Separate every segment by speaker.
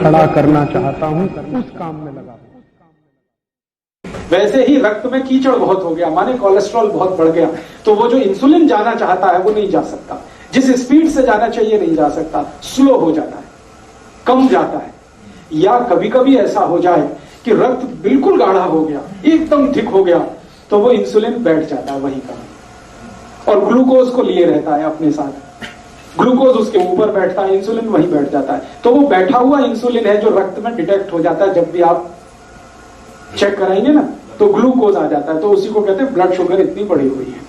Speaker 1: खड़ा करना चाहता हूं, उस काम में लगा।
Speaker 2: वैसे ही रक्त में कीचड़ बहुत हो गया, माने कोलेस्ट्रॉल बहुत बढ़ गया, तो वो जो इंसुलिन जाना चाहता है वो नहीं जा सकता, जिस स्पीड से जाना चाहिए नहीं जा सकता, स्लो हो जाता है, कम जाता है। या कभी कभी ऐसा हो जाए कि रक्त बिल्कुल गाढ़ा हो गया, एकदम थिक हो गया, तो वो इंसुलिन बैठ जाता है वहीं का, और ग्लूकोज को लिए रहता है अपने साथ, ग्लूकोज उसके ऊपर बैठता है, इंसुलिन वहीं बैठ जाता है। तो वो बैठा हुआ इंसुलिन है जो रक्त में डिटेक्ट हो जाता है, जब भी आप चेक कराएंगे ना तो ग्लूकोज आ जाता है, तो उसी को कहते हैं ब्लड शुगर इतनी बढ़ी हुई है।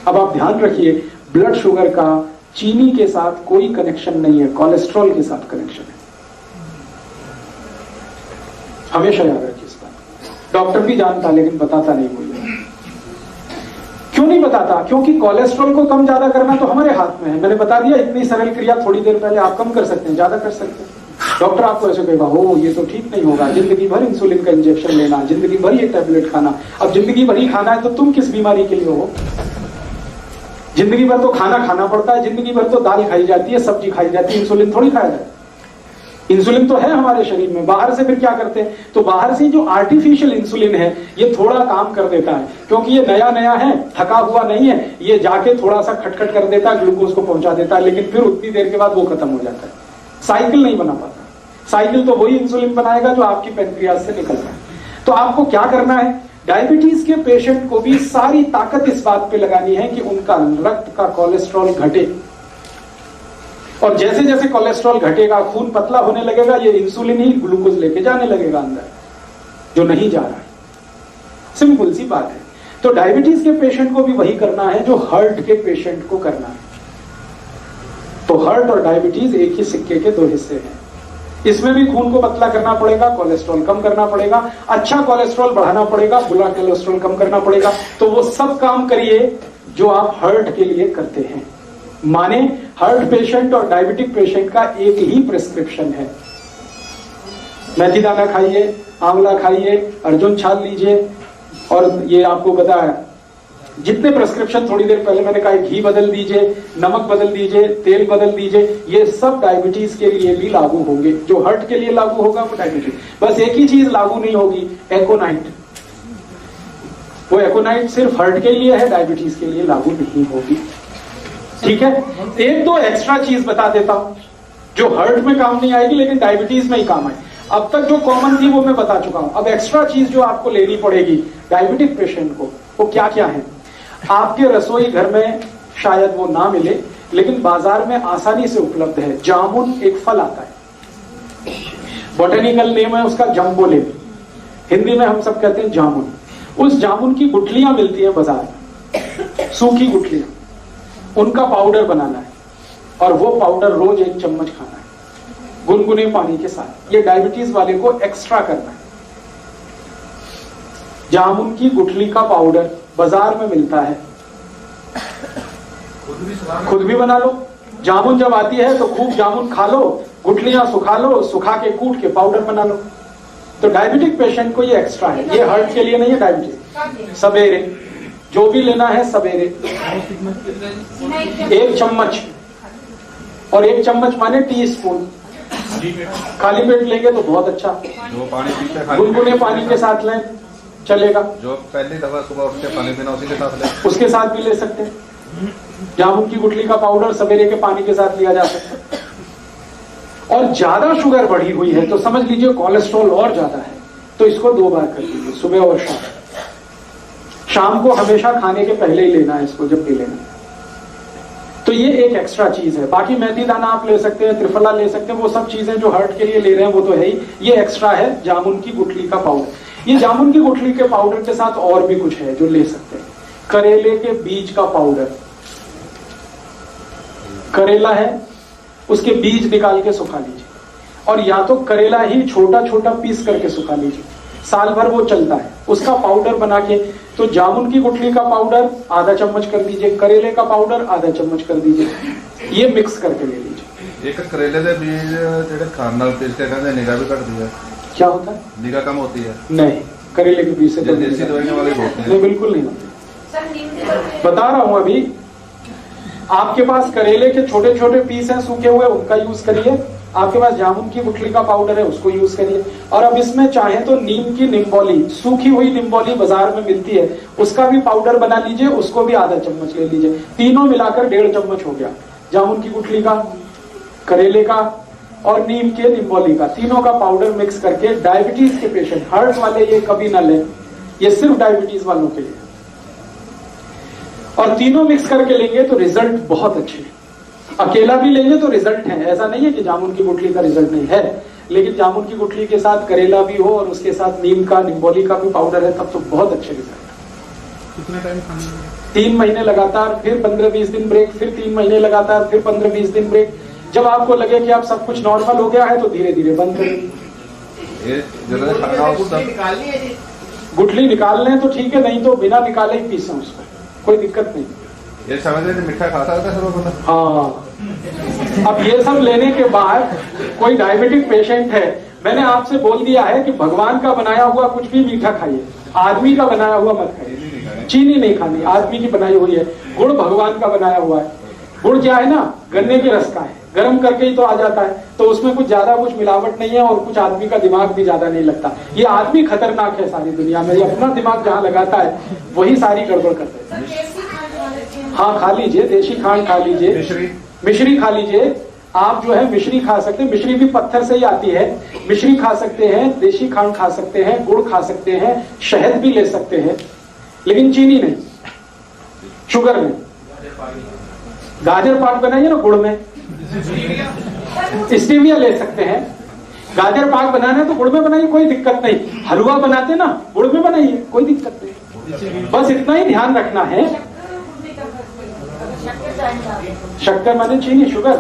Speaker 2: अब आप ध्यान रखिए, ब्लड शुगर का चीनी के साथ कोई कनेक्शन नहीं है, कोलेस्ट्रॉल के साथ कनेक्शन है, हमेशा याद रखिए इस बात। डॉक्टर भी जानता लेकिन बताता नहीं कोई। क्यों नहीं बताता? क्योंकि कोलेस्ट्रॉल को कम ज्यादा करना तो हमारे हाथ में है। मैंने बता दिया, इतनी सरल क्रिया थोड़ी देर पहले आप कम कर सकते हैं, ज्यादा कर सकते हैं। डॉक्टर आपको ऐसे कहेगा, हो ये तो ठीक नहीं होगा, जिंदगी भर इंसुलिन का इंजेक्शन लेना, जिंदगी भर ये टैबलेट खाना। अब जिंदगी भर ही खाना है तो तुम किस बीमारी के लिए हो? जिंदगी भर तो खाना खाना पड़ता है, जिंदगी भर तो दाल खाई जाती है, सब्जी खाई जाती है, इंसुलिन थोड़ी खाया जाता है। इंसुलिन तो है हमारे शरीर में, बाहर से फिर क्या करते हैं? तो बाहर से जो आर्टिफिशियल इंसुलिन है ये थोड़ा काम कर देता है, क्योंकि ये नया नया है, थका हुआ नहीं है, ये जाके थोड़ा सा खटखट कर देता है, ग्लूकोज को पहुंचा देता है, लेकिन फिर उतनी देर के बाद वो खत्म हो जाता है। साइकिल नहीं बना पाता। साइकिल तो वही इंसुलिन बनाएगा जो आपकी पैनक्रियाज से निकल रहा है। तो आपको क्या करना है? डायबिटीज के पेशेंट को भी सारी ताकत इस बात पे लगानी है कि उनका रक्त का कोलेस्ट्रॉल घटे, और जैसे जैसे कोलेस्ट्रॉल घटेगा, खून पतला होने लगेगा, ये इंसुलिन ही ग्लूकोज लेके जाने लगेगा अंदर, जो नहीं जा रहा है। सिंपल सी बात है। तो डायबिटीज के पेशेंट को भी वही करना है जो हार्ट के पेशेंट को करना है। तो हार्ट और डायबिटीज एक ही सिक्के के दो हिस्से हैं। इसमें भी खून को पतला करना पड़ेगा, कोलेस्ट्रॉल कम करना पड़ेगा, अच्छा कोलेस्ट्रॉल बढ़ाना पड़ेगा, बुरा कोलेस्ट्रॉल कम करना पड़ेगा। तो वो सब काम करिए जो आप हार्ट के लिए करते हैं। माने हार्ट पेशेंट और डायबिटिक पेशेंट का एक ही प्रिस्क्रिप्शन है, मेथी दाना खाइए, आंवला खाइए, अर्जुन छाल लीजिए, और ये आपको बताया जितने प्रिस्क्रिप्शन थोड़ी देर पहले मैंने कहा, घी बदल दीजिए, नमक बदल दीजिए, तेल बदल दीजिए, ये सब डायबिटीज के लिए भी लागू होंगे। जो हार्ट के लिए लागू होगा वो डायबिटीज, बस एक ही चीज लागू नहीं होगी, एकोनाइट। वो एकोनाइट सिर्फ हार्ट के लिए है, डायबिटीज के लिए लागू नहीं होगी। ठीक है, एक दो एक्स्ट्रा चीज बता देता हूं जो हार्ट में काम नहीं आएगी लेकिन डायबिटीज में ही काम आए। अब तक जो कॉमन थी वो मैं बता चुका हूं। अब एक्स्ट्रा चीज जो आपको लेनी पड़ेगी डायबिटिक पेशेंट को, वो क्या क्या है? आपके रसोई घर में शायद वो ना मिले, लेकिन बाजार में आसानी से उपलब्ध है। जामुन एक फल आता है, बॉटेनिकल नेम है उसका जम्बोलेब, हिंदी में हम सब कहते हैं जामुन। उस जामुन की गुठलियां मिलती है बाजार में, सूखी गुठलियां, उनका पाउडर बनाना है, और वो पाउडर रोज 1 चम्मच खाना है गुनगुने पानी के साथ। ये डायबिटीज वाले को एक्स्ट्रा करना है। जामुन की गुठली का पाउडर बाजार में मिलता है, खुद भी बना लो। जामुन जब आती है तो खूब जामुन खा लो, गुठलियां सुखा लो, सुखा के कूट के पाउडर बना लो। तो डायबिटिक पेशेंट को ये एक्स्ट्रा है, ये हार्ट के लिए नहीं है। डायबिटीज सवेरे जो भी लेना है, सवेरे 1 चम्मच, और 1 चम्मच माने टीस्पून। खाली पेट लेंगे तो बहुत अच्छा,
Speaker 3: जो पानी पीते हैं
Speaker 2: गुनगुने पानी के साथ लें चलेगा।
Speaker 3: जो पहली दफा सुबह उठ के पानी पीना उसी के साथ ले,
Speaker 2: उसके साथ भी ले सकते हैं। जामुन की गुठली का पाउडर सवेरे के पानी के साथ लिया जा सकता है। और ज्यादा शुगर बढ़ी हुई है तो समझ लीजिए कोलेस्ट्रॉल और ज्यादा है, तो इसको 2 बार कर लीजिए, सुबह और शाम। शाम को हमेशा खाने के पहले ही लेना है इसको, जब भी लेना। तो ये एक एक्स्ट्रा चीज है। बाकी मेथी दाना आप ले सकते हैं, त्रिफला ले सकते हैं, वो सब चीजें जो हार्ट के लिए ले रहे हैं वो तो है ही। ये एक्स्ट्रा है जामुन की गुठली का पाउडर। ये जामुन की गुठली के पाउडर के साथ और भी कुछ है जो ले सकते हैं। करेले के बीज का पाउडर, करेला है उसके बीज निकाल के सुखा लीजिए, और या तो करेला ही छोटा छोटा पीस करके सुखा लीजिए, साल भर वो चलता है। उसका पाउडर बना के, तो जामुन की गुठली का पाउडर आधा चम्मच कर दीजिए, करेले का पाउडर आधा चम्मच कर दीजिए, ये मिक्स करके ले लीजिए।
Speaker 3: एक करेले के बीज जेडे खाने नाल पीस के कहते निगाह भी घटती है,
Speaker 2: क्या होता है?
Speaker 3: निगाह कम होती है।
Speaker 2: नहीं, करेले के बीज से तो
Speaker 3: देसी दवाइयां वाले होते हैं।
Speaker 2: नहीं, बिल्कुल नहीं होती। बता रहा हूं अभी, आपके पास करेले के छोटे छोटे पीस हैं सूखे हुए, उनका यूज करिए। आपके पास जामुन की गुठली का पाउडर है, उसको यूज करिए। और अब इसमें चाहे तो नीम की निम्बोली, सूखी हुई निम्बोली बाजार में मिलती है, उसका भी पाउडर बना लीजिए, उसको भी आधा चम्मच ले लीजिए। तीनों मिलाकर 1.5 चम्मच हो गया, जामुन की गुठली का, करेले का और नीम के निम्बोली का, तीनों का पाउडर मिक्स करके डायबिटीज के पेशेंट, हार्ट वाले ये कभी ना लें, ये सिर्फ डायबिटीज वालों के लिए। और तीनों मिक्स करके लेंगे तो रिजल्ट बहुत अच्छे हैं। अकेला भी लेंगे तो रिजल्ट है, ऐसा नहीं है कि जामुन की गुठली का रिजल्ट नहीं है, लेकिन जामुन की गुठली के साथ करेला भी हो और उसके साथ नीम का, निम्बोली का भी पाउडर है, तब तो बहुत अच्छे रिजल्ट।
Speaker 1: कितना टाइम खाना?
Speaker 2: 3 महीने लगातार, फिर 15-20 दिन ब्रेक, फिर 3 महीने लगातार, फिर 15-20 दिन ब्रेक। जब आपको लगे कि आप सब कुछ नॉर्मल हो गया है तो धीरे धीरे बंद करें। गुठली निकाल लें तो ठीक है, नहीं तो बिना निकाले ही पीसें उसको, कोई दिक्कत नहीं।
Speaker 3: ये समझ मीठा खाता था सब।
Speaker 2: हाँ, अब ये सब लेने के बाद कोई डायबिटिक पेशेंट है, मैंने आपसे बोल दिया है कि भगवान का बनाया हुआ कुछ भी मीठा खाइए, आदमी का बनाया हुआ मत खाइए। चीनी नहीं खानी, आदमी की बनाई हुई है। गुड़ भगवान का बनाया हुआ है। गुड़ क्या है ना, गन्ने के रस का है, गर्म करके ही तो आ जाता है, तो उसमें कुछ ज्यादा कुछ मिलावट नहीं है और कुछ आदमी का दिमाग भी ज्यादा नहीं लगता। ये आदमी खतरनाक है सारी दुनिया में, ये अपना दिमाग जहाँ लगाता है वही सारी गड़बड़ करता है। हाँ, खा लीजिए, देशी खांड खा लीजिए, मिश्री खा लीजिए। आप जो है मिश्री खा सकते हैं, मिश्री भी पत्थर से ही आती है। मिश्री खा सकते हैं, देशी खांड खा सकते हैं, गुड़ खा सकते हैं, शहद भी ले सकते हैं, लेकिन चीनी नहीं, शुगर नहीं। गाजर पाक बनाइए ना गुड़ में, स्टीविया ले सकते हैं। गाजर पाक बनाना है तो गुड़ में बनाइए, कोई दिक्कत नहीं। हलवा बनाते ना, गुड़ में बनाइए, कोई दिक्कत नहीं। बस इतना ही ध्यान रखना है। शक्कर माने चीनी, शुगर,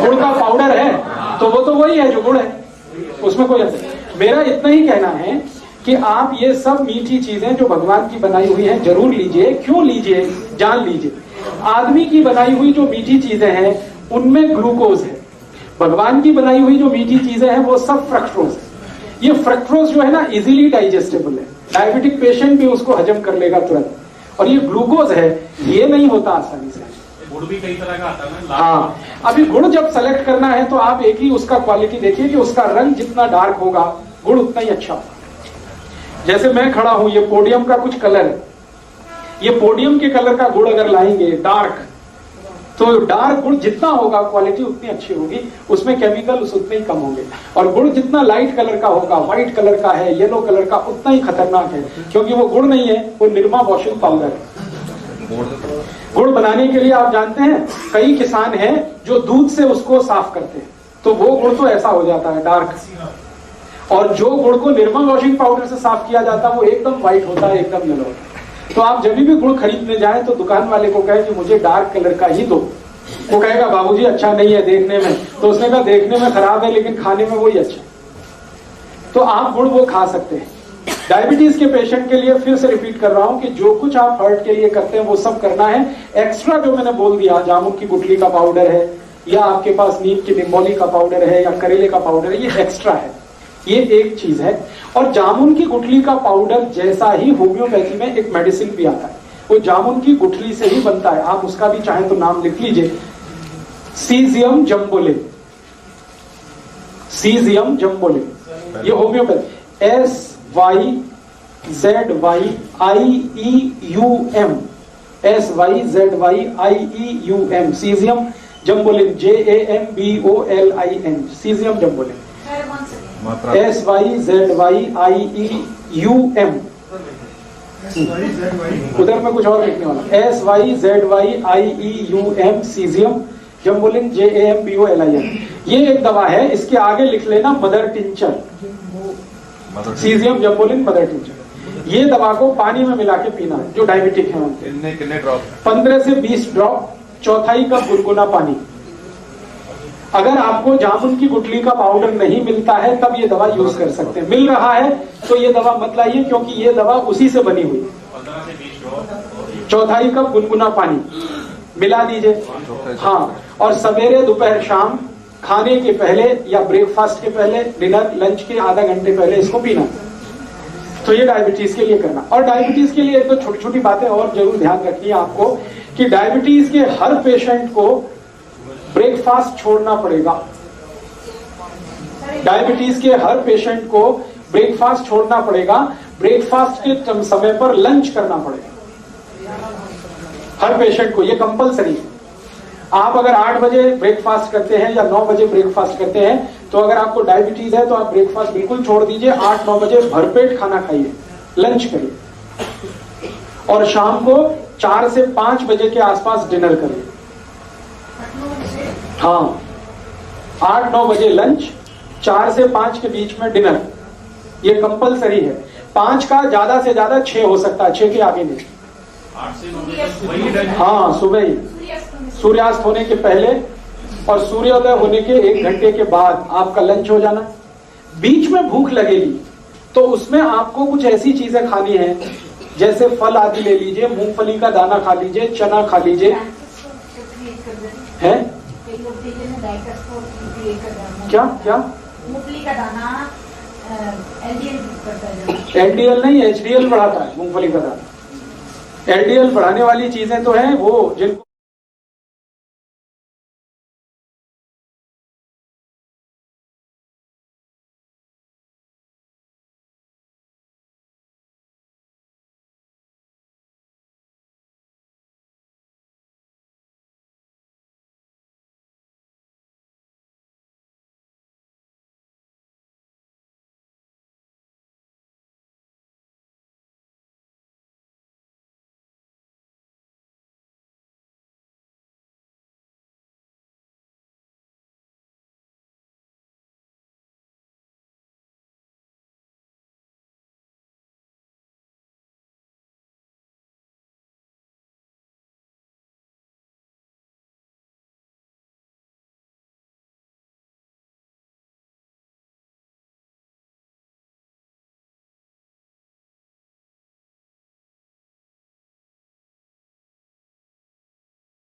Speaker 2: गुड़ का पाउडर है तो वो तो वही है जो गुड़ है, उसमें कोई असर। मेरा इतना ही कहना है कि आप ये सब मीठी चीजें जो भगवान की बनाई हुई हैं जरूर लीजिए। क्यों लीजिए, जान लीजिए। आदमी की बनाई हुई जो मीठी चीजें हैं उनमें ग्लूकोज है, भगवान की बनाई हुई जो मीठी चीजें हैं वो सब फ्रक्टोज है। ये फ्रक्टोज जो है ना इजीली डाइजेस्टेबल है, डायबिटिक पेशेंट भी उसको हजम कर लेगा तुरंत। और ये ग्लूकोज है, ये नहीं होता आसानी से।
Speaker 4: गुड़ भी कई तरह का आता है ना।
Speaker 2: हाँ, अभी गुड़ जब सेलेक्ट करना है तो आप एक ही उसका क्वालिटी देखिए कि उसका रंग जितना डार्क होगा गुड़ उतना ही अच्छा होगा। जैसे मैं खड़ा हूं, ये पोडियम का कुछ कलर है, ये पोडियम के कलर का गुड़ अगर लाएंगे डार्क, तो डार्क गुड़ जितना होगा क्वालिटी उतनी अच्छी होगी, उसमें केमिकल उतने ही कम होंगे। और गुड़ जितना लाइट कलर का होगा, व्हाइट कलर का है, येलो कलर का, उतना ही खतरनाक है, क्योंकि वो गुड़ नहीं है, वो निरमा वॉशिंग पाउडर है। गुड़ बनाने के लिए आप जानते हैं कई किसान हैं जो दूध से उसको साफ करते हैं, तो वो गुड़ तो ऐसा हो जाता है डार्क। और जो गुड़ को निरमा वॉशिंग पाउडर से साफ किया जाता है वो एकदम व्हाइट होता है, एकदम येलो होता है। तो आप जब भी गुड़ खरीदने जाएं तो दुकान वाले को कहे कि मुझे डार्क कलर का ही दो। वो कहेगा बाबूजी अच्छा नहीं है देखने में, तो उसने कहा देखने में खराब है लेकिन खाने में वही अच्छा। तो आप गुड़ वो खा सकते हैं। डायबिटीज के पेशेंट के लिए फिर से रिपीट कर रहा हूं कि जो कुछ आप हार्ट के लिए करते हैं वो सब करना है। एक्स्ट्रा जो मैंने बोल दिया, जामुन की गुठली का पाउडर है, या आपके पास नीम की निम्बोली का पाउडर है, या करेले का पाउडर है, ये एक्स्ट्रा है, ये एक चीज है। और जामुन की गुठली का पाउडर जैसा ही होम्योपैथी में एक मेडिसिन भी आता है, वो जामुन की गुठली से ही बनता है। आप उसका भी चाहे तो नाम लिख लीजिए, सीजियम जम्बोलिन। सीजियम जम्बोलिन, ये homeopathy, SYZYIEUM, SYZYIEUM, syzygium jambolin, JAMBOLIN, syzygium jambolin, SYZYIEUM। उधर में कुछ और लिखने वाला, SYZYIEUM, सीजियम जम्बोलिन, JAMBOLIN। ये एक दवा है, इसके आगे लिख लेना mother tincture, syzygium jambolin mother tincture. ये दवा को पानी में मिला के पीना है जो डायबिटिक है उनके।
Speaker 3: कितने ड्रॉप?
Speaker 2: 15 से 20 ड्रॉप, चौथाई कप गुनगुना पानी। अगर आपको जामुन की गुठली का पाउडर नहीं मिलता है तब ये दवा यूज कर सकते हैं। मिल रहा है तो ये दवा मत लाइए, क्योंकि ये दवा उसी से बनी हुई।
Speaker 4: 15 से 20 ड्रॉप,
Speaker 2: चौथाई कप गुनगुना पानी मिला दीजिए। हाँ, और सवेरे दोपहर शाम खाने के पहले या ब्रेकफास्ट के पहले, डिनर लंच के आधा घंटे पहले इसको पीना। तो ये डायबिटीज के लिए करना। और डायबिटीज के लिए एक तो छोटी छोटी बातें और जरूर ध्यान रखनी है आपको कि डायबिटीज के हर पेशेंट को ब्रेकफास्ट छोड़ना पड़ेगा। डायबिटीज के हर पेशेंट को ब्रेकफास्ट छोड़ना पड़ेगा। ब्रेकफास्ट के समय पर लंच करना पड़ेगा हर पेशेंट को, ये कंपलसरी है। आप अगर 8 बजे ब्रेकफास्ट करते हैं या 9 बजे ब्रेकफास्ट करते हैं, तो अगर आपको डायबिटीज है तो आप ब्रेकफास्ट बिल्कुल छोड़ दीजिए। 8-9 बजे भरपेट खाना खाइए, लंच करिए, और शाम को 4 से 5 बजे के आसपास डिनर करिए। हाँ, 8-9 बजे लंच, 4 से 5 के बीच में डिनर, ये कंपलसरी है। 5 का ज्यादा से ज्यादा 6 हो सकता है, 6 के आगे नहीं।
Speaker 4: 8 से 9 बजे तक वही टाइम।
Speaker 2: हाँ, सुबह ही, सूर्यास्त होने के पहले और सूर्योदय होने के 1 घंटे के बाद आपका लंच हो जाना। बीच में भूख लगेगी तो उसमें आपको कुछ ऐसी चीजें खानी है, जैसे फल आदि ले लीजिए, मूंगफली का दाना खा लीजिए, चना खा लीजिए। है क्या क्या
Speaker 5: मूंगफली का दाना
Speaker 2: एलडीएल नहीं, एचडीएल बढ़ाता है मूंगफली का दाना। एलडीएल बढ़ाने वाली चीजें तो हैं वो जिनको